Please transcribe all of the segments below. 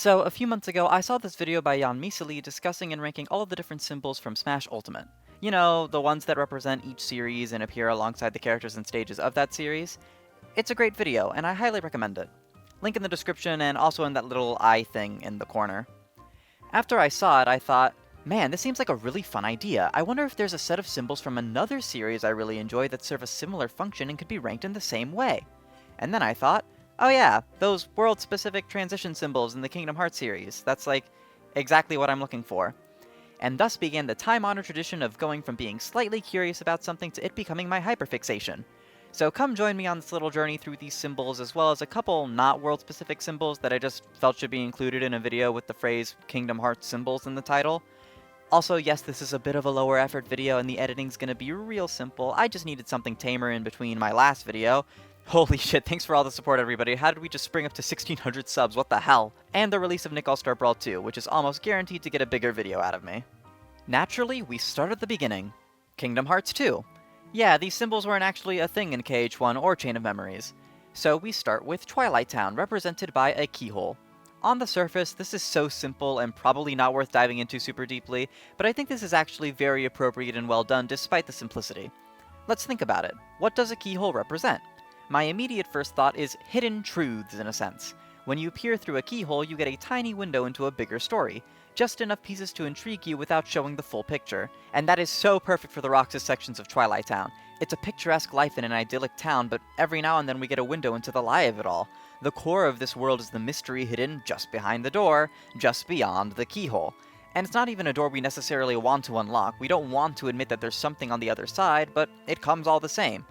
So, a few months ago, I saw this video by Miscellaneous discussing and ranking all of the different symbols from Smash Ultimate. You know, the ones that represent each series and appear alongside the characters and stages of that series. It's a great video, and I highly recommend it. Link in the description and also in that little eye thing in the corner. After I saw it, I thought, man, this seems like a really fun idea. I wonder if there's a set of symbols from another series I really enjoy that serve a similar function and could be ranked in the same way. And then I thought, oh yeah, those world-specific transition symbols in the Kingdom Hearts series. That's like exactly what I'm looking for. And thus began the time-honored tradition of going from being slightly curious about something to it becoming my hyperfixation. So come join me on this little journey through these symbols, as well as a couple not world-specific symbols that I just felt should be included in a video with the phrase Kingdom Hearts symbols in the title. Also, yes, this is a bit of a lower effort video and the editing's gonna be real simple. I just needed something tamer in between my last video. Holy shit, thanks for all the support, everybody. How did we just spring up to 1600 subs? What the hell? And the release of Nick All-Star Brawl 2, which is almost guaranteed to get a bigger video out of me. Naturally, we start at the beginning. Kingdom Hearts 2. Yeah, these symbols weren't actually a thing in KH1 or Chain of Memories. So we start with Twilight Town, represented by a keyhole. On the surface, this is so simple and probably not worth diving into super deeply, but I think this is actually very appropriate and well done despite the simplicity. Let's think about it. What does a keyhole represent? My immediate first thought is hidden truths, in a sense. When you peer through a keyhole, you get a tiny window into a bigger story. Just enough pieces to intrigue you without showing the full picture. And that is so perfect for the Roxas sections of Twilight Town. It's a picturesque life in an idyllic town, but every now and then we get a window into the lie of it all. The core of this world is the mystery hidden just behind the door, just beyond the keyhole. And it's not even a door we necessarily want to unlock. We don't want to admit that there's something on the other side, but it comes all the same.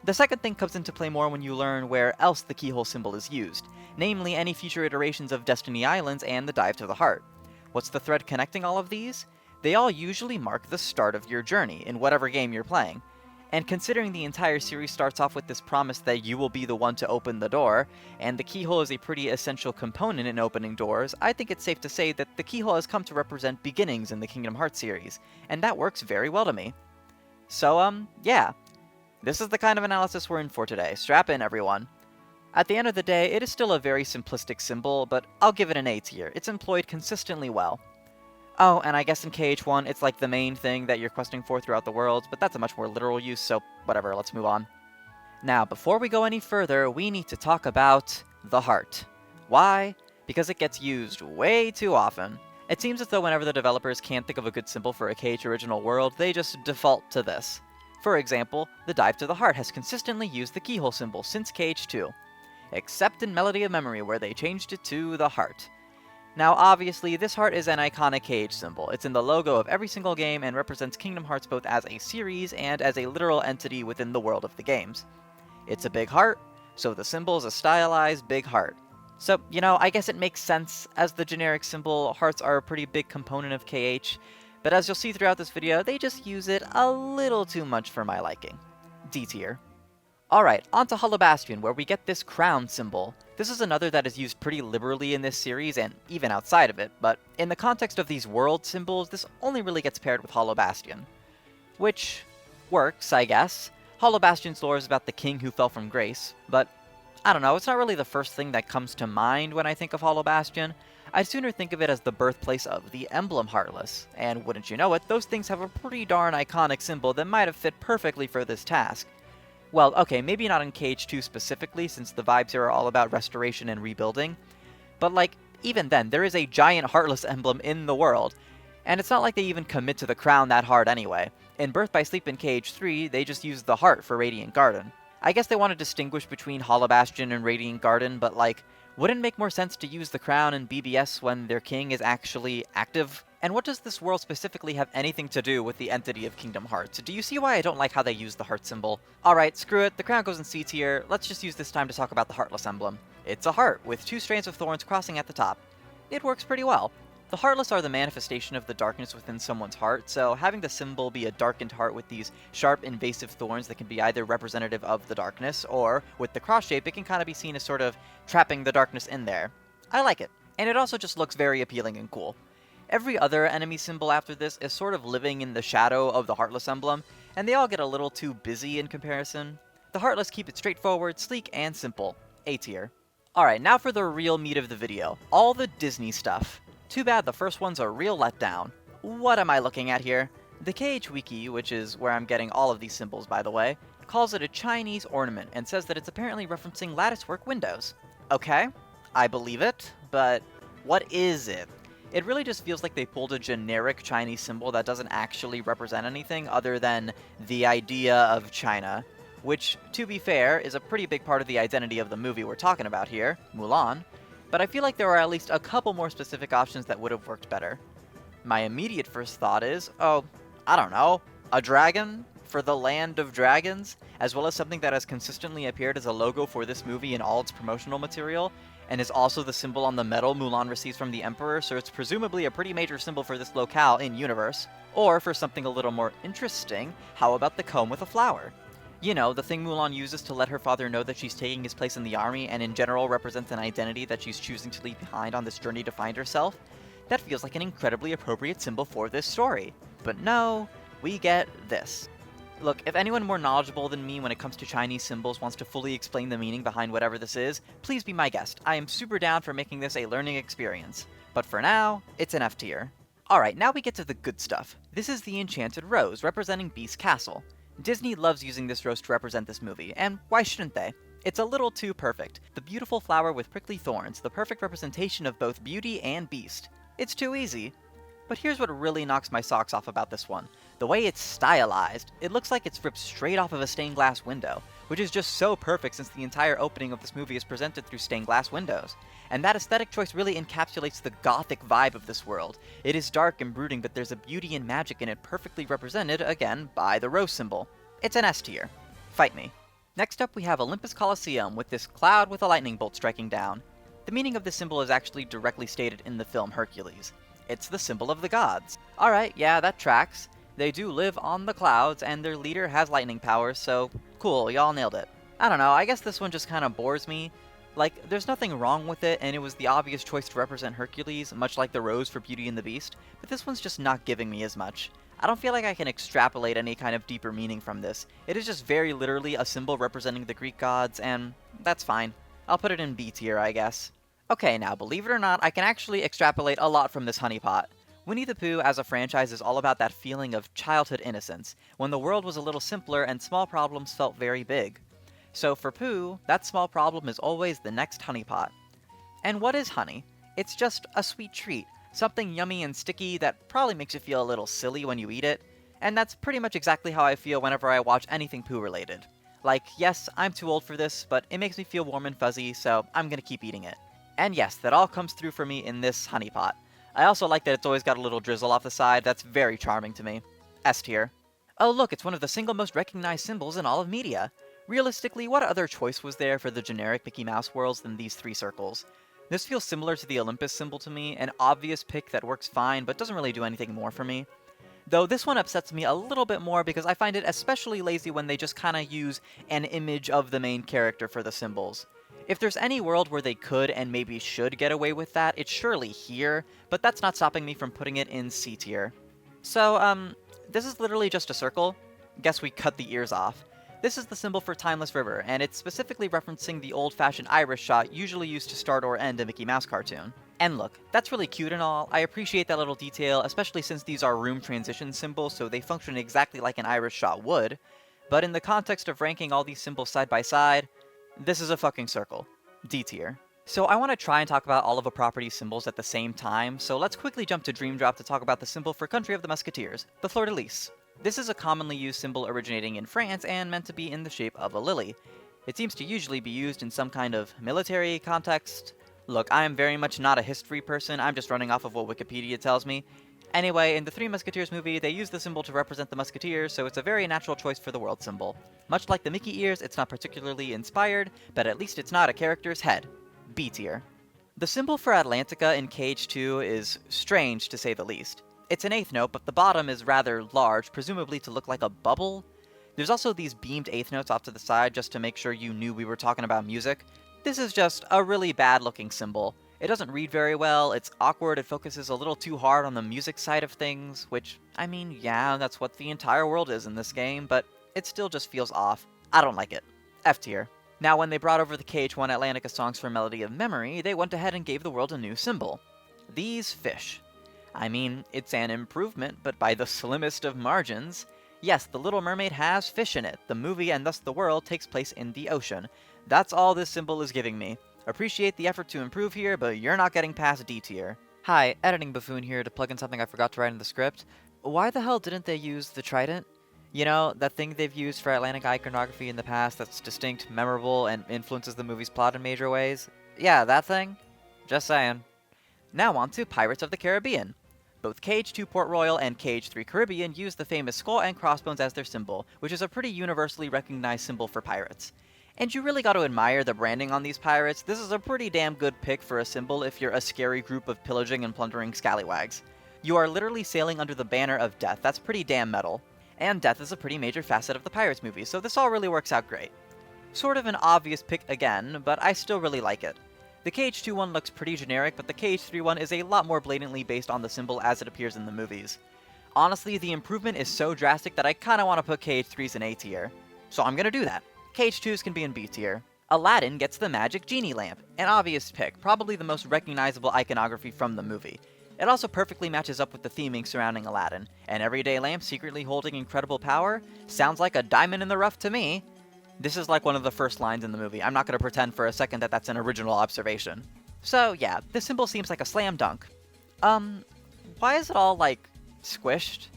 The second thing comes into play more when you learn where else the keyhole symbol is used, namely any future iterations of Destiny Islands and the Dive to the Heart. What's the thread connecting all of these? They all usually mark the start of your journey, in whatever game you're playing. And considering the entire series starts off with this promise that you will be the one to open the door, and the keyhole is a pretty essential component in opening doors, I think it's safe to say that the keyhole has come to represent beginnings in the Kingdom Hearts series, and that works very well to me. So, yeah. This is the kind of analysis we're in for today. Strap in, everyone. At the end of the day, it is still a very simplistic symbol, but I'll give it an A tier. It's employed consistently well. Oh, and I guess in KH1, it's like the main thing that you're questing for throughout the world, but that's a much more literal use, so whatever, let's move on. Now, before we go any further, we need to talk about the heart. Why? Because it gets used way too often. It seems as though whenever the developers can't think of a good symbol for a KH original world, they just default to this. For example, the Dive to the Heart has consistently used the keyhole symbol since KH2, except in Melody of Memory where they changed it to the heart. Now obviously, this heart is an iconic KH symbol. It's in the logo of every single game and represents Kingdom Hearts both as a series and as a literal entity within the world of the games. It's a big heart, so the symbol is a stylized big heart. So, you know, I guess it makes sense. As the generic symbol, hearts are a pretty big component of KH, but as you'll see throughout this video, they just use it a little too much for my liking. D tier. Alright, on to Hollow Bastion, where we get this crown symbol. This is another that is used pretty liberally in this series, and even outside of it, but in the context of these world symbols, this only really gets paired with Hollow Bastion. Which works, I guess. Hollow Bastion's lore is about the king who fell from grace, but I don't know, it's not really the first thing that comes to mind when I think of Hollow Bastion. I'd sooner think of it as the birthplace of the emblem Heartless, and wouldn't you know it, those things have a pretty darn iconic symbol that might have fit perfectly for this task. Well, okay, maybe not in KH2 specifically, since the vibes here are all about restoration and rebuilding, but like, even then, there is a giant Heartless emblem in the world, and it's not like they even commit to the crown that hard anyway. In Birth by Sleep in KH3, they just use the heart for Radiant Garden. I guess they want to distinguish between Hollow Bastion and Radiant Garden, but like, wouldn't it make more sense to use the crown in BBS when their king is actually active? And what does this world specifically have anything to do with the entity of Kingdom Hearts? Do you see why I don't like how they use the heart symbol? Alright, screw it, the crown goes in C tier, let's just use this time to talk about the Heartless emblem. It's a heart, with two strands of thorns crossing at the top. It works pretty well. The Heartless are the manifestation of the darkness within someone's heart, so having the symbol be a darkened heart with these sharp, invasive thorns that can be either representative of the darkness, or, with the cross shape, it can kind of be seen as sort of trapping the darkness in there. I like it, and it also just looks very appealing and cool. Every other enemy symbol after this is sort of living in the shadow of the Heartless emblem, and they all get a little too busy in comparison. The Heartless keep it straightforward, sleek, and simple. A tier. Alright, now for the real meat of the video. All the Disney stuff. Too bad the first one's a real letdown. What am I looking at here? The KH Wiki, which is where I'm getting all of these symbols by the way, calls it a Chinese ornament and says that it's apparently referencing latticework windows. Okay, I believe it, but what is it? It really just feels like they pulled a generic Chinese symbol that doesn't actually represent anything other than the idea of China. Which, to be fair, is a pretty big part of the identity of the movie we're talking about here, Mulan, but I feel like there are at least a couple more specific options that would have worked better. My immediate first thought is, oh, I don't know, a dragon for the land of dragons, as well as something that has consistently appeared as a logo for this movie in all its promotional material, and is also the symbol on the medal Mulan receives from the Emperor, so it's presumably a pretty major symbol for this locale in universe. Or, for something a little more interesting, how about the comb with a flower? You know, the thing Mulan uses to let her father know that she's taking his place in the army and in general represents an identity that she's choosing to leave behind on this journey to find herself. That feels like an incredibly appropriate symbol for this story. But no, we get this. Look, if anyone more knowledgeable than me when it comes to Chinese symbols wants to fully explain the meaning behind whatever this is, please be my guest. I am super down for making this a learning experience. But for now, it's an F tier. Alright, now we get to the good stuff. This is the Enchanted Rose, representing Beast Castle. Disney loves using this rose to represent this movie, and why shouldn't they? It's a little too perfect. The beautiful flower with prickly thorns, the perfect representation of both beauty and beast. It's too easy. But here's what really knocks my socks off about this one. The way it's stylized. It looks like it's ripped straight off of a stained glass window, which is just so perfect since the entire opening of this movie is presented through stained glass windows. And that aesthetic choice really encapsulates the gothic vibe of this world. It is dark and brooding, but there's a beauty and magic in it perfectly represented, again, by the rose symbol. It's an S tier. Fight me. Next up we have Olympus Coliseum with this cloud with a lightning bolt striking down. The meaning of this symbol is actually directly stated in the film Hercules. It's the symbol of the gods. Alright, yeah, that tracks. They do live on the clouds, and their leader has lightning powers, so cool, y'all nailed it. I don't know, I guess this one just kinda bores me. Like, there's nothing wrong with it, and it was the obvious choice to represent Hercules, much like the rose for Beauty and the Beast, but this one's just not giving me as much. I don't feel like I can extrapolate any kind of deeper meaning from this. It is just very literally a symbol representing the Greek gods, and that's fine. I'll put it in B tier, I guess. Okay, now, believe it or not, I can actually extrapolate a lot from this honeypot. Winnie the Pooh as a franchise is all about that feeling of childhood innocence, when the world was a little simpler and small problems felt very big. So for Pooh, that small problem is always the next honeypot. And what is honey? It's just a sweet treat, something yummy and sticky that probably makes you feel a little silly when you eat it, and that's pretty much exactly how I feel whenever I watch anything Pooh related. Like, yes, I'm too old for this, but it makes me feel warm and fuzzy, so I'm gonna keep eating it. And yes, that all comes through for me in this honeypot. I also like that it's always got a little drizzle off the side, that's very charming to me. S tier. Oh look, it's one of the single most recognized symbols in all of media. Realistically, what other choice was there for the generic Mickey Mouse worlds than these three circles? This feels similar to the Olympus symbol to me, an obvious pick that works fine but doesn't really do anything more for me. Though this one upsets me a little bit more because I find it especially lazy when they just kinda use an image of the main character for the symbols. If there's any world where they could and maybe should get away with that, it's surely here, but that's not stopping me from putting it in C tier. So, this is literally just a circle. Guess we cut the ears off. This is the symbol for Timeless River, and it's specifically referencing the old-fashioned iris shot usually used to start or end a Mickey Mouse cartoon. And look, that's really cute and all, I appreciate that little detail, especially since these are room transition symbols, so they function exactly like an iris shot would, but in the context of ranking all these symbols side by side, this is a fucking circle. D tier. So I want to try and talk about all of a property's symbols at the same time, so let's quickly jump to Dream Drop to talk about the symbol for Country of the Musketeers, the fleur-de-lis. This is a commonly used symbol originating in France and meant to be in the shape of a lily. It seems to usually be used in some kind of military context. Look, I am very much not a history person, I'm just running off of what Wikipedia tells me. Anyway, in the Three Musketeers movie, they use the symbol to represent the Musketeers, so it's a very natural choice for the world symbol. Much like the Mickey ears, it's not particularly inspired, but at least it's not a character's head. B tier. The symbol for Atlantica in KH2 is strange, to say the least. It's an eighth note, but the bottom is rather large, presumably to look like a bubble. There's also these beamed eighth notes off to the side just to make sure you knew we were talking about music. This is just a really bad looking symbol. It doesn't read very well, it's awkward, it focuses a little too hard on the music side of things, which, I mean, yeah, that's what the entire world is in this game, but it still just feels off. I don't like it. F tier. Now, when they brought over the KH1 Atlantica songs for Melody of Memory, they went ahead and gave the world a new symbol. These fish. I mean, it's an improvement, but by the slimmest of margins. Yes, The Little Mermaid has fish in it. The movie, and thus the world, takes place in the ocean. That's all this symbol is giving me. Appreciate the effort to improve here, but you're not getting past D tier. Hi, editing buffoon here to plug in something I forgot to write in the script. Why the hell didn't they use the trident? You know, that thing they've used for Atlantic iconography in the past that's distinct, memorable, and influences the movie's plot in major ways? Yeah, that thing? Just saying. Now on to Pirates of the Caribbean. Both KH2 Port Royal and KH3 Caribbean use the famous skull and crossbones as their symbol, which is a pretty universally recognized symbol for pirates. And you really got to admire the branding on these pirates. This is a pretty damn good pick for a symbol if you're a scary group of pillaging and plundering scallywags. You are literally sailing under the banner of death. That's pretty damn metal. And death is a pretty major facet of the Pirates movie, so this all really works out great. Sort of an obvious pick again, but I still really like it. The KH2 one looks pretty generic, but the KH3 one is a lot more blatantly based on the symbol as it appears in the movies. Honestly, the improvement is so drastic that I kinda wanna put KH3s in A tier. So I'm gonna do that. KH2s can be in B tier. Aladdin gets the magic genie lamp, an obvious pick, probably the most recognizable iconography from the movie. It also perfectly matches up with the theming surrounding Aladdin. An everyday lamp secretly holding incredible power? Sounds like a diamond in the rough to me. This is like one of the first lines in the movie. I'm not going to pretend for a second that that's an original observation. So yeah, this symbol seems like a slam dunk. Why is it all, like, squished?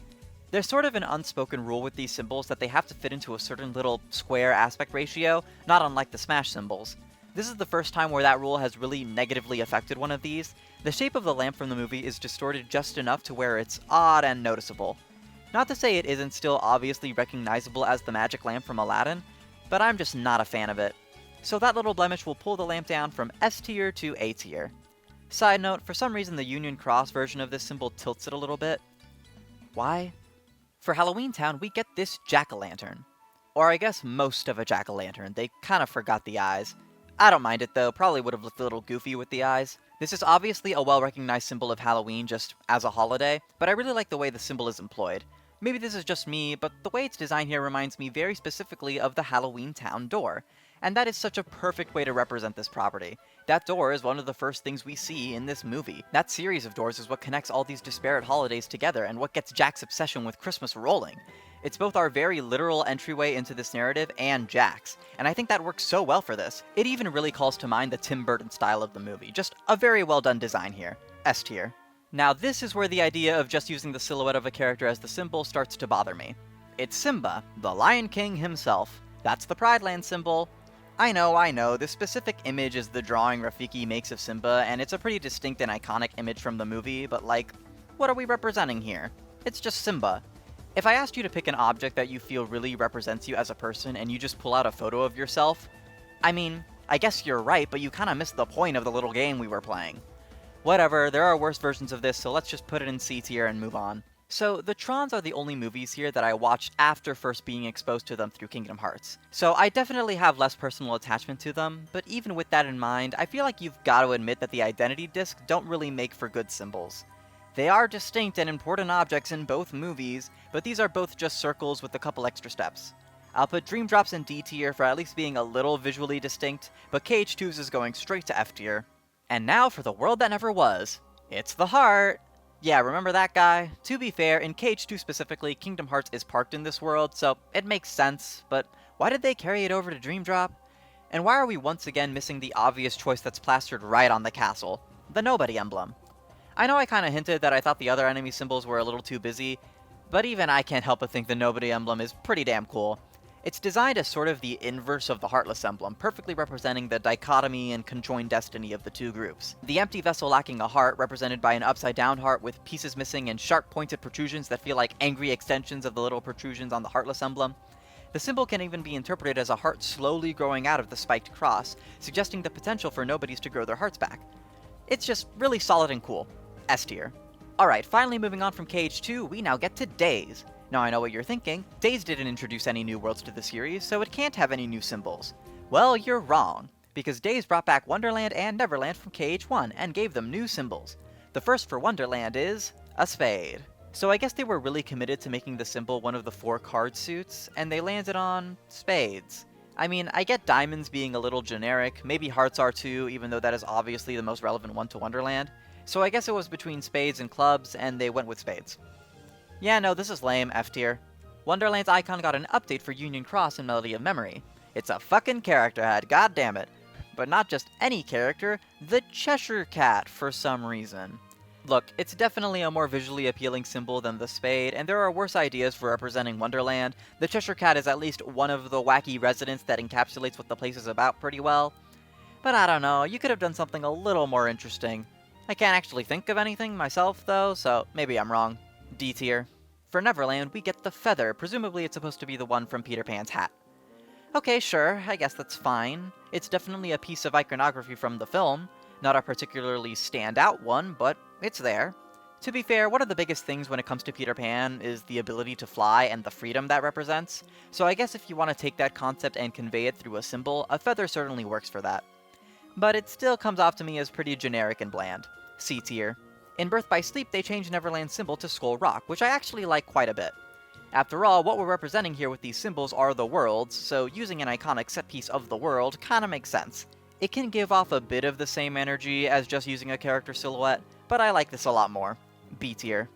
There's sort of an unspoken rule with these symbols that they have to fit into a certain little square aspect ratio, not unlike the Smash symbols. This is the first time where that rule has really negatively affected one of these. The shape of the lamp from the movie is distorted just enough to where it's odd and noticeable. Not to say it isn't still obviously recognizable as the magic lamp from Aladdin, but I'm just not a fan of it. So that little blemish will pull the lamp down from S tier to A tier. Side note, for some reason the Union Cross version of this symbol tilts it a little bit. Why? For Halloween Town, we get this jack-o'-lantern. Or I guess most of a jack-o'-lantern. They kind of forgot the eyes. I don't mind it though, probably would have looked a little goofy with the eyes. This is obviously a well-recognized symbol of Halloween just as a holiday, but I really like the way the symbol is employed. Maybe this is just me, but the way it's designed here reminds me very specifically of the Halloween Town door. And that is such a perfect way to represent this property. That door is one of the first things we see in this movie. That series of doors is what connects all these disparate holidays together and what gets Jack's obsession with Christmas rolling. It's both our very literal entryway into this narrative and Jack's, and I think that works so well for this. It even really calls to mind the Tim Burton style of the movie. Just a very well done design here. S tier. Now this is where the idea of just using the silhouette of a character as the symbol starts to bother me. It's Simba, the Lion King himself. That's the Pride Land symbol. I know, this specific image is the drawing Rafiki makes of Simba, and it's a pretty distinct and iconic image from the movie, but like, what are we representing here? It's just Simba. If I asked you to pick an object that you feel really represents you as a person and you just pull out a photo of yourself, I mean, I guess you're right, but you kinda missed the point of the little game we were playing. Whatever, there are worse versions of this, so let's just put it in C tier and move on. So, the Trons are the only movies here that I watched after first being exposed to them through Kingdom Hearts. So I definitely have less personal attachment to them, but even with that in mind, I feel like you've got to admit that the identity discs don't really make for good symbols. They are distinct and important objects in both movies, but these are both just circles with a couple extra steps. I'll put Dream Drops in D tier for at least being a little visually distinct, but KH2's is going straight to F tier. And now for the world that never was. It's the heart! Yeah, remember that guy? To be fair, in KH2 specifically, Kingdom Hearts is parked in this world, so it makes sense, but why did they carry it over to Dream Drop? And why are we once again missing the obvious choice that's plastered right on the castle? The Nobody emblem. I know I kinda hinted that I thought the other enemy symbols were a little too busy, but even I can't help but think the Nobody emblem is pretty damn cool. It's designed as sort of the inverse of the Heartless emblem, perfectly representing the dichotomy and conjoined destiny of the two groups. The empty vessel lacking a heart, represented by an upside-down heart with pieces missing and sharp-pointed protrusions that feel like angry extensions of the little protrusions on the Heartless emblem. The symbol can even be interpreted as a heart slowly growing out of the spiked cross, suggesting the potential for nobodies to grow their hearts back. It's just really solid and cool. S tier. Alright, finally moving on from KH2, we now get to Days. Now I know what you're thinking, Days didn't introduce any new worlds to the series, so it can't have any new symbols. Well, you're wrong, because Days brought back Wonderland and Neverland from KH1 and gave them new symbols. The first for Wonderland is a spade. So I guess they were really committed to making the symbol one of the 4 card suits, and they landed on spades. I mean, I get diamonds being a little generic, maybe hearts are too, even though that is obviously the most relevant one to Wonderland. So I guess it was between spades and clubs, and they went with spades. Yeah, no, this is lame, F tier. Wonderland's icon got an update for Union Cross and Melody of Memory. It's a fucking character head, god damn it. But not just any character, the Cheshire Cat for some reason. Look, it's definitely a more visually appealing symbol than the spade, and there are worse ideas for representing Wonderland. The Cheshire Cat is at least one of the wacky residents that encapsulates what the place is about pretty well. But I don't know, you could have done something a little more interesting. I can't actually think of anything myself, though, so maybe I'm wrong. D tier. For Neverland, we get the feather, presumably it's supposed to be the one from Peter Pan's hat. Okay, sure, I guess that's fine. It's definitely a piece of iconography from the film. Not a particularly standout one, but it's there. To be fair, one of the biggest things when it comes to Peter Pan is the ability to fly and the freedom that represents, so I guess if you want to take that concept and convey it through a symbol, a feather certainly works for that. But it still comes off to me as pretty generic and bland. C tier. In Birth by Sleep, they changed Neverland's symbol to Skull Rock, which I actually like quite a bit. After all, what we're representing here with these symbols are the worlds, so using an iconic set piece of the world kinda makes sense. It can give off a bit of the same energy as just using a character silhouette, but I like this a lot more. B tier.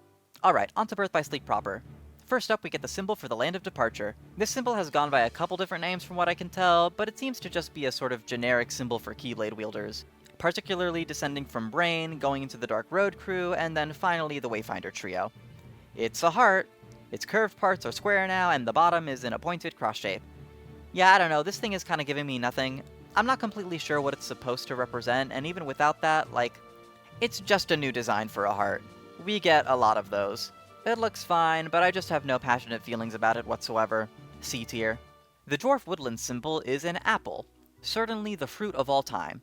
Alright, onto Birth by Sleep proper. First up, we get the symbol for the Land of Departure. This symbol has gone by a couple different names from what I can tell, but it seems to just be a sort of generic symbol for Keyblade wielders. Particularly descending from Brain, going into the Dark Road crew, and then finally the Wayfinder trio. It's a heart. Its curved parts are square now, and the bottom is in a pointed cross shape. Yeah, I don't know, this thing is kinda giving me nothing. I'm not completely sure what it's supposed to represent, and even without that, like, it's just a new design for a heart. We get a lot of those. It looks fine, but I just have no passionate feelings about it whatsoever. C tier. The Dwarf Woodland symbol is an apple. Certainly the fruit of all time.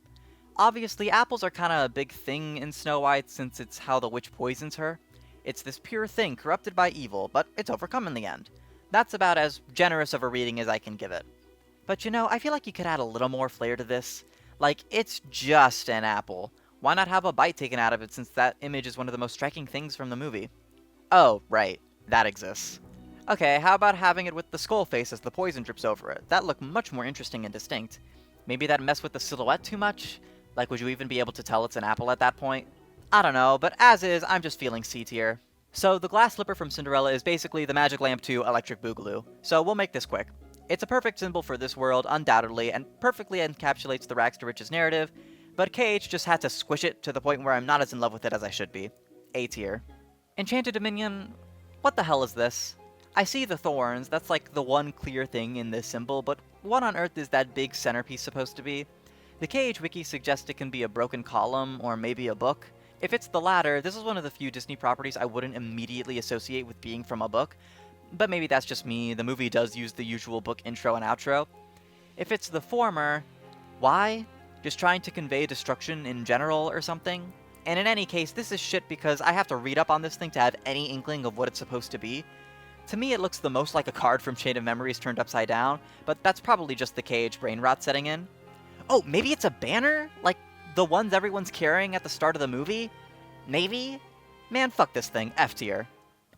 Obviously, apples are kinda a big thing in Snow White since it's how the witch poisons her. It's this pure thing corrupted by evil, but it's overcome in the end. That's about as generous of a reading as I can give it. But you know, I feel like you could add a little more flair to this. Like, it's just an apple. Why not have a bite taken out of it since that image is one of the most striking things from the movie? Oh, right. That exists. Okay, how about having it with the skull face as the poison drips over it? That looked much more interesting and distinct. Maybe that mess with the silhouette too much? Like, would you even be able to tell it's an apple at that point? I don't know, but as is, I'm just feeling C tier. So, the glass slipper from Cinderella is basically the Magic Lamp 2 Electric Boogaloo, so we'll make this quick. It's a perfect symbol for this world, undoubtedly, and perfectly encapsulates the rags to riches narrative, but KH just had to squish it to the point where I'm not as in love with it as I should be. A tier. Enchanted Dominion? What the hell is this? I see the thorns, that's like the one clear thing in this symbol, but what on earth is that big centerpiece supposed to be? The KH Wiki suggests it can be a broken column, or maybe a book. If it's the latter, this is one of the few Disney properties I wouldn't immediately associate with being from a book, but maybe that's just me, the movie does use the usual book intro and outro. If it's the former, why? Just trying to convey destruction in general or something? And in any case, this is shit because I have to read up on this thing to have any inkling of what it's supposed to be. To me, it looks the most like a card from Chain of Memories turned upside down, but that's probably just the KH brain rot setting in. Oh, maybe it's a banner? Like the ones everyone's carrying at the start of the movie? Maybe? Man, fuck this thing, F tier.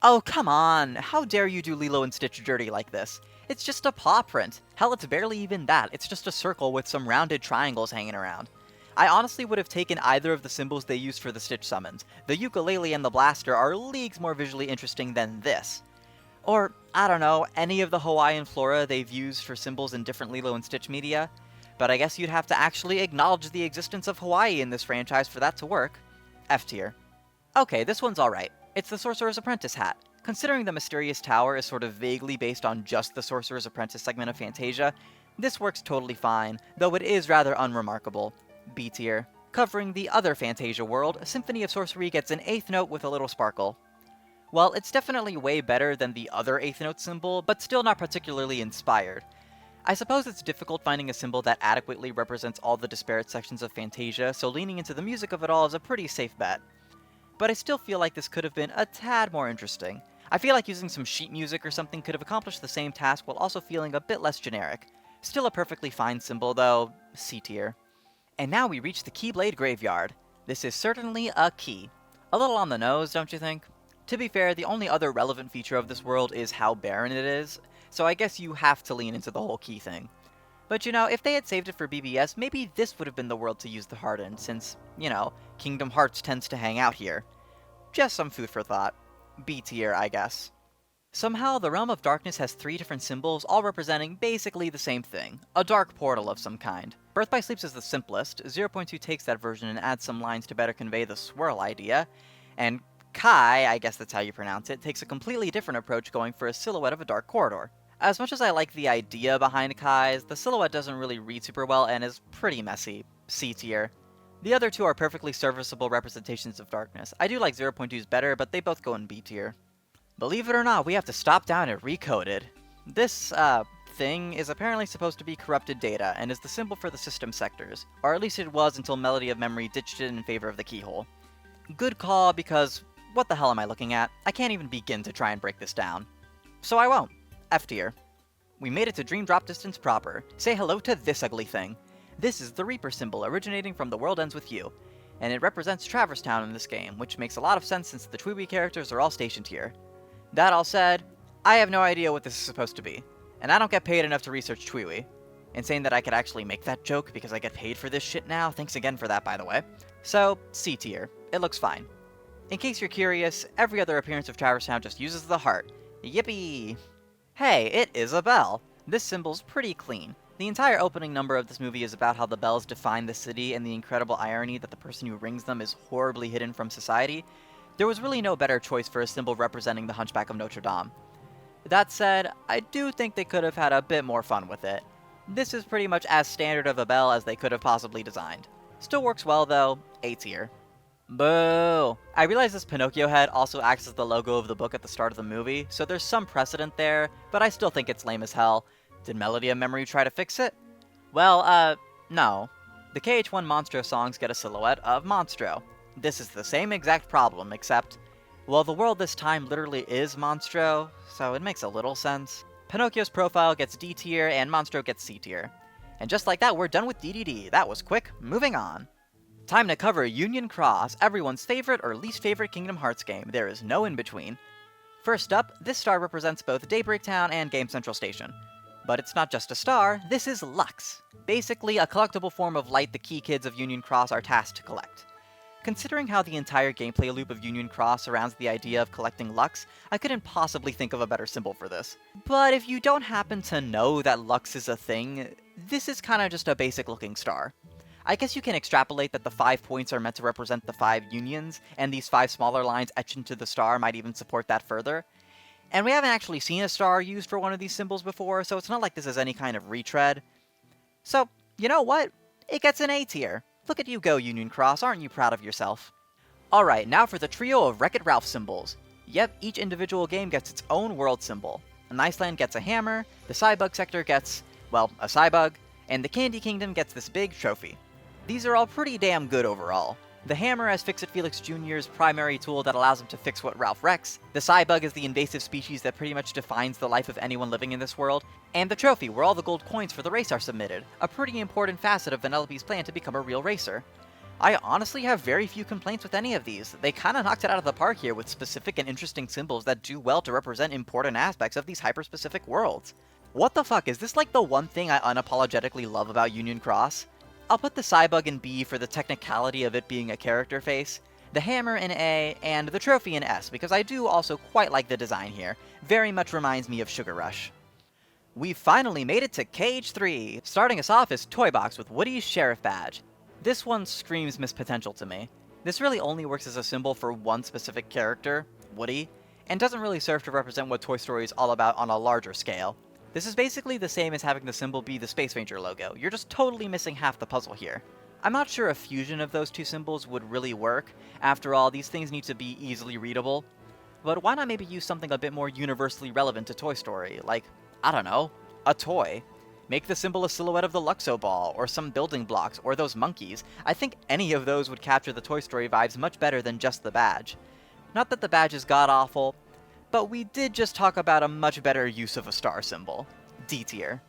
Oh, come on! How dare you do Lilo and Stitch dirty like this? It's just a paw print. Hell, it's barely even that. It's just a circle with some rounded triangles hanging around. I honestly would have taken either of the symbols they used for the Stitch summons. The ukulele and the blaster are leagues more visually interesting than this. Or, I don't know, any of the Hawaiian flora they've used for symbols in different Lilo and Stitch media. But I guess you'd have to actually acknowledge the existence of Hawaii in this franchise for that to work. F tier. Okay, this one's alright. It's the Sorcerer's Apprentice hat. Considering the Mysterious Tower is sort of vaguely based on just the Sorcerer's Apprentice segment of Fantasia, this works totally fine, though it is rather unremarkable. B tier. Covering the other Fantasia world, Symphony of Sorcery gets an 8th note with a little sparkle. Well, it's definitely way better than the other 8th note symbol, but still not particularly inspired. I suppose it's difficult finding a symbol that adequately represents all the disparate sections of Fantasia, so leaning into the music of it all is a pretty safe bet. But I still feel like this could have been a tad more interesting. I feel like using some sheet music or something could have accomplished the same task while also feeling a bit less generic. Still a perfectly fine symbol, though, C tier. And now we reach the Keyblade Graveyard. This is certainly a key. A little on the nose, don't you think? To be fair, the only other relevant feature of this world is how barren it is, so I guess you have to lean into the whole key thing. But if they had saved it for BBS, maybe this would have been the world to use the heart in, since, Kingdom Hearts tends to hang out here. Just some food for thought. B tier, I guess. Somehow, the Realm of Darkness has 3 different symbols, all representing basically the same thing, a dark portal of some kind. Birth by Sleeps is the simplest. 0.2 takes that version and adds some lines to better convey the swirl idea, and Kai, I guess that's how you pronounce it, takes a completely different approach, going for a silhouette of a dark corridor. As much as I like the idea behind Kai's, the silhouette doesn't really read super well and is pretty messy. C tier. The other 2 are perfectly serviceable representations of darkness. I do like 0.2's better, but they both go in B tier. Believe it or not, we have to stop down and recode it. This, thing is apparently supposed to be corrupted data, and is the symbol for the system sectors. Or at least it was until Melody of Memory ditched it in favor of the keyhole. Good call, because what the hell am I looking at? I can't even begin to try and break this down. So I won't. F tier. We made it to Dream Drop Distance proper. Say hello to this ugly thing. This is the Reaper symbol originating from The World Ends With You, and it represents Traverse Town in this game, which makes a lot of sense since the Twiwi characters are all stationed here. That all said, I have no idea what this is supposed to be, and I don't get paid enough to research Twiwi. And saying that I could actually make that joke because I get paid for this shit now, thanks again for that, by the way. So, C tier. It looks fine. In case you're curious, every other appearance of Traverse Town just uses the heart. Yippee! Hey, it is a bell! This symbol's pretty clean. The entire opening number of this movie is about how the bells define the city and the incredible irony that the person who rings them is horribly hidden from society. There was really no better choice for a symbol representing the Hunchback of Notre Dame. That said, I do think they could have had a bit more fun with it. This is pretty much as standard of a bell as they could have possibly designed. Still works well though, A tier. Boo! I realize this Pinocchio head also acts as the logo of the book at the start of the movie, so there's some precedent there, but I still think it's lame as hell. Did Melody of Memory try to fix it? Well, no. The KH1 Monstro songs get a silhouette of Monstro. This is the same exact problem, except, well, the world this time literally is Monstro, so it makes a little sense. Pinocchio's profile gets D tier, and Monstro gets C tier. And just like that, we're done with DDD. That was quick. Moving on. Time to cover Union Cross, everyone's favorite or least favorite Kingdom Hearts game. There is no in-between. First up, this star represents both Daybreak Town and Game Central Station. But it's not just a star, this is Lux. Basically, a collectible form of light the key kids of Union Cross are tasked to collect. Considering how the entire gameplay loop of Union Cross surrounds the idea of collecting Lux, I couldn't possibly think of a better symbol for this. But if you don't happen to know that Lux is a thing, this is kinda just a basic looking star. I guess you can extrapolate that the 5 points are meant to represent the 5 unions, and these 5 smaller lines etched into the star might even support that further. And we haven't actually seen a star used for one of these symbols before, so it's not like this is any kind of retread. So, you know what? It gets an A tier. Look at you go, Union Cross, aren't you proud of yourself? Alright, now for the trio of Wreck-It Ralph symbols. Yep, each individual game gets its own world symbol. Iceland gets a hammer, the Cybug sector gets, well, a Cybug, and the Candy Kingdom gets this big trophy. These are all pretty damn good overall. The hammer as Fix-It Felix Jr.'s primary tool that allows him to fix what Ralph wrecks, the Cybug is the invasive species that pretty much defines the life of anyone living in this world, and the trophy where all the gold coins for the race are submitted, a pretty important facet of Vanellope's plan to become a real racer. I honestly have very few complaints with any of these. They kinda knocked it out of the park here with specific and interesting symbols that do well to represent important aspects of these hyper-specific worlds. What the fuck, is this like the one thing I unapologetically love about Union Cross? I'll put the Cybug in B for the technicality of it being a character face, the hammer in A, and the trophy in S, because I do also quite like the design here. Very much reminds me of Sugar Rush. We've finally made it to KH3! Starting us off is Toy Box with Woody's Sheriff Badge. This one screams Miss Potential to me. This really only works as a symbol for one specific character, Woody, and doesn't really serve to represent what Toy Story is all about on a larger scale. This is basically the same as having the symbol be the Space Ranger logo. You're just totally missing half the puzzle here. I'm not sure a fusion of those two symbols would really work. After all, these things need to be easily readable. But why not maybe use something a bit more universally relevant to Toy Story? Like, I don't know, a toy. Make the symbol a silhouette of the Luxo ball, or some building blocks, or those monkeys. I think any of those would capture the Toy Story vibes much better than just the badge. Not that the badge is god-awful, but we did just talk about a much better use of a star symbol. D tier.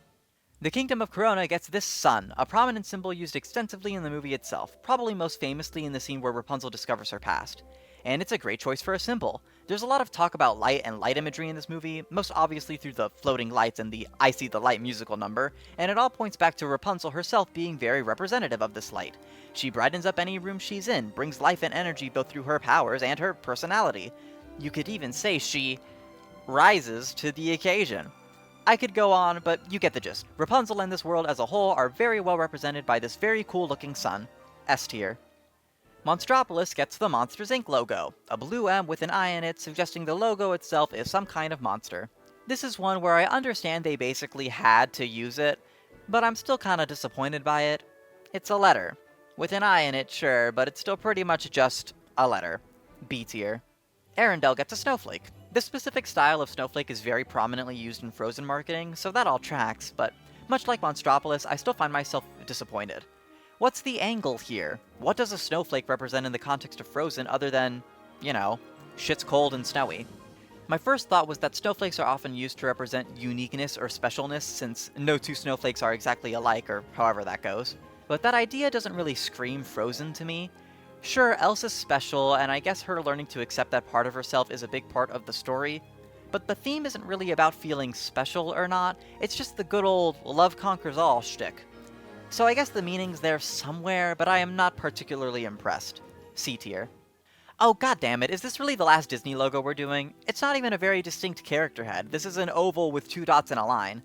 The Kingdom of Corona gets this sun, a prominent symbol used extensively in the movie itself, probably most famously in the scene where Rapunzel discovers her past. And it's a great choice for a symbol. There's a lot of talk about light and light imagery in this movie, most obviously through the floating lights and the I See the Light musical number, and it all points back to Rapunzel herself being very representative of this light. She brightens up any room she's in, brings life and energy both through her powers and her personality. You could even say she rises to the occasion. I could go on, but you get the gist. Rapunzel and this world as a whole are very well represented by this very cool looking sun. S tier. Monstropolis gets the Monsters Inc. logo, a blue M with an eye in it, suggesting the logo itself is some kind of monster. This is one where I understand they basically had to use it, but I'm still kinda disappointed by it. It's a letter. With an eye in it, sure, but it's still pretty much just a letter. B tier. Arendelle gets a snowflake. This specific style of snowflake is very prominently used in Frozen marketing, so that all tracks, but much like Monstropolis, I still find myself disappointed. What's the angle here? What does a snowflake represent in the context of Frozen other than, you know, shit's cold and snowy? My first thought was that snowflakes are often used to represent uniqueness or specialness, since no two snowflakes are exactly alike, or however that goes. But that idea doesn't really scream Frozen to me. Sure, Elsa's special, and I guess her learning to accept that part of herself is a big part of the story, but the theme isn't really about feeling special or not, it's just the good old love conquers all shtick. So I guess the meaning's there somewhere, but I am not particularly impressed. C tier. Oh goddammit, is this really the last Disney logo we're doing? It's not even a very distinct character head, this is an oval with 2 dots and a line.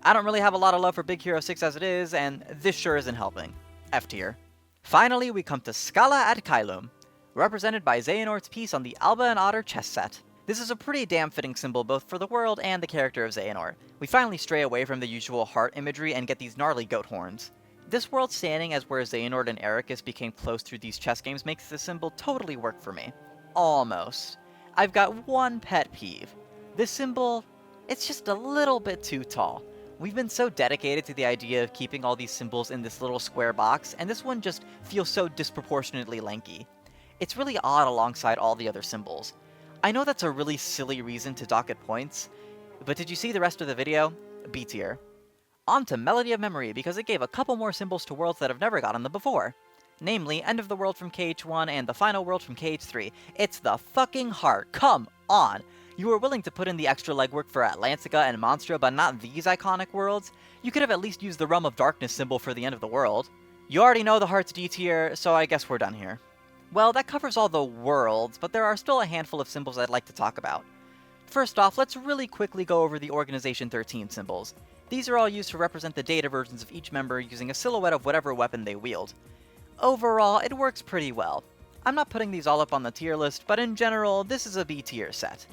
I don't really have a lot of love for Big Hero 6 as it is, and this sure isn't helping. F tier. Finally, we come to Scala ad Caelum, represented by Xehanort's piece on the Alba and Otter chess set. This is a pretty damn fitting symbol both for the world and the character of Xehanort. We finally stray away from the usual heart imagery and get these gnarly goat horns. This world standing as where Xehanort and Ericus became close through these chess games makes this symbol totally work for me. Almost. I've got one pet peeve. This symbol, it's just a little bit too tall. We've been so dedicated to the idea of keeping all these symbols in this little square box, and this one just feels so disproportionately lanky. It's really odd alongside all the other symbols. I know that's a really silly reason to dock it points, but did you see the rest of the video? B tier. On to Melody of Memory, because it gave a couple more symbols to worlds that have never gotten them before. Namely, End of the World from KH1 and the Final World from KH3. It's the fucking heart, come on! You were willing to put in the extra legwork for Atlantica and Monstra, but not these iconic worlds? You could have at least used the Realm of Darkness symbol for the End of the World. You already know the heart's D tier, so I guess we're done here. Well, that covers all the worlds, but there are still a handful of symbols I'd like to talk about. First off, let's really quickly go over the Organization 13 symbols. These are all used to represent the data versions of each member using a silhouette of whatever weapon they wield. Overall, it works pretty well. I'm not putting these all up on the tier list, but in general, this is a B tier set.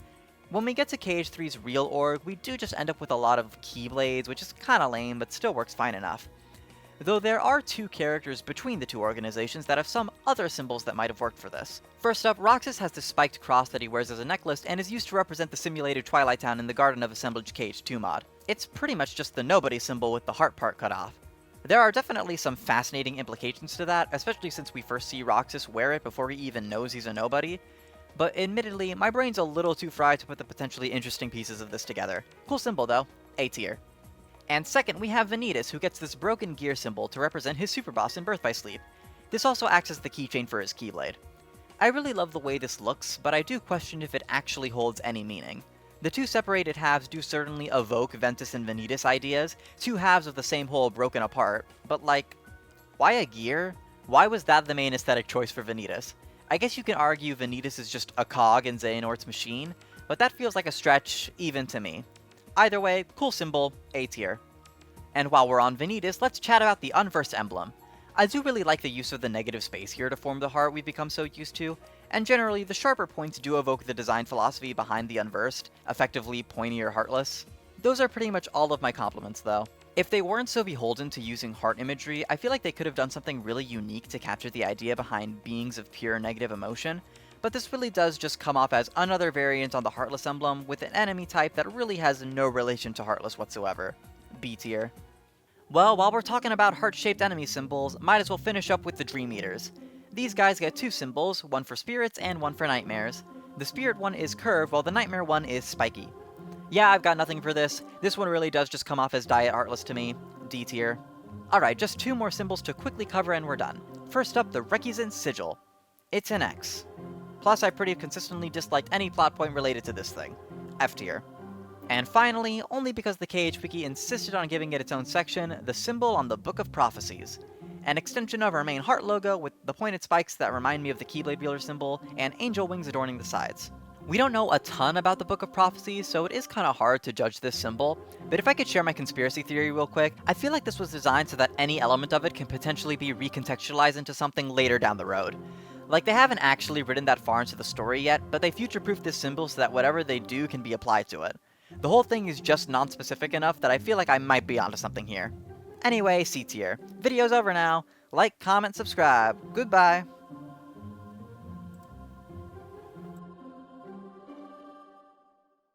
When we get to KH3's real org, we do just end up with a lot of Keyblades, which is kinda lame, but still works fine enough. Though there are 2 characters between the 2 organizations that have some other symbols that might have worked for this. First up, Roxas has this spiked cross that he wears as a necklace and is used to represent the simulated Twilight Town in the Garden of Assemblage KH2 mod. It's pretty much just the nobody symbol with the heart part cut off. There are definitely some fascinating implications to that, especially since we first see Roxas wear it before he even knows he's a nobody. But admittedly, my brain's a little too fried to put the potentially interesting pieces of this together. Cool symbol though, A tier. And second, we have Vanitas, who gets this broken gear symbol to represent his super boss in Birth by Sleep. This also acts as the keychain for his Keyblade. I really love the way this looks, but I do question if it actually holds any meaning. The 2 separated halves do certainly evoke Ventus and Vanitas ideas, 2 halves of the same whole broken apart, but like, why a gear? Why was that the main aesthetic choice for Vanitas? I guess you can argue Vanitas is just a cog in Xehanort's machine, but that feels like a stretch even to me. Either way, cool symbol, A tier. And while we're on Vanitas, let's chat about the Unversed emblem. I do really like the use of the negative space here to form the heart we've become so used to, and generally the sharper points do evoke the design philosophy behind the Unversed, effectively pointy or heartless. Those are pretty much all of my compliments though. If they weren't so beholden to using heart imagery, I feel like they could have done something really unique to capture the idea behind beings of pure negative emotion, but this really does just come off as another variant on the Heartless emblem with an enemy type that really has no relation to Heartless whatsoever. B tier. Well, while we're talking about heart-shaped enemy symbols, might as well finish up with the Dream Eaters. These guys get 2 symbols, one for spirits and one for nightmares. The spirit one is curved, while the nightmare one is spiky. Yeah, I've got nothing for this. This one really does just come off as Diet Heartless to me. D tier. Alright, just 2 more symbols to quickly cover and we're done. First up, the Requisant Sigil. It's an X. Plus, I pretty consistently disliked any plot point related to this thing. F tier. And finally, only because the KH Wiki insisted on giving it its own section, the symbol on the Book of Prophecies. An extension of our main heart logo with the pointed spikes that remind me of the Keyblade Wheeler symbol, and angel wings adorning the sides. We don't know a ton about the Book of Prophecies, so it is kinda hard to judge this symbol, but if I could share my conspiracy theory real quick, I feel like this was designed so that any element of it can potentially be recontextualized into something later down the road. Like, they haven't actually written that far into the story yet, but they future-proofed this symbol so that whatever they do can be applied to it. The whole thing is just non-specific enough that I feel like I might be onto something here. Anyway, C tier. Video's over now. Like, comment, subscribe. Goodbye.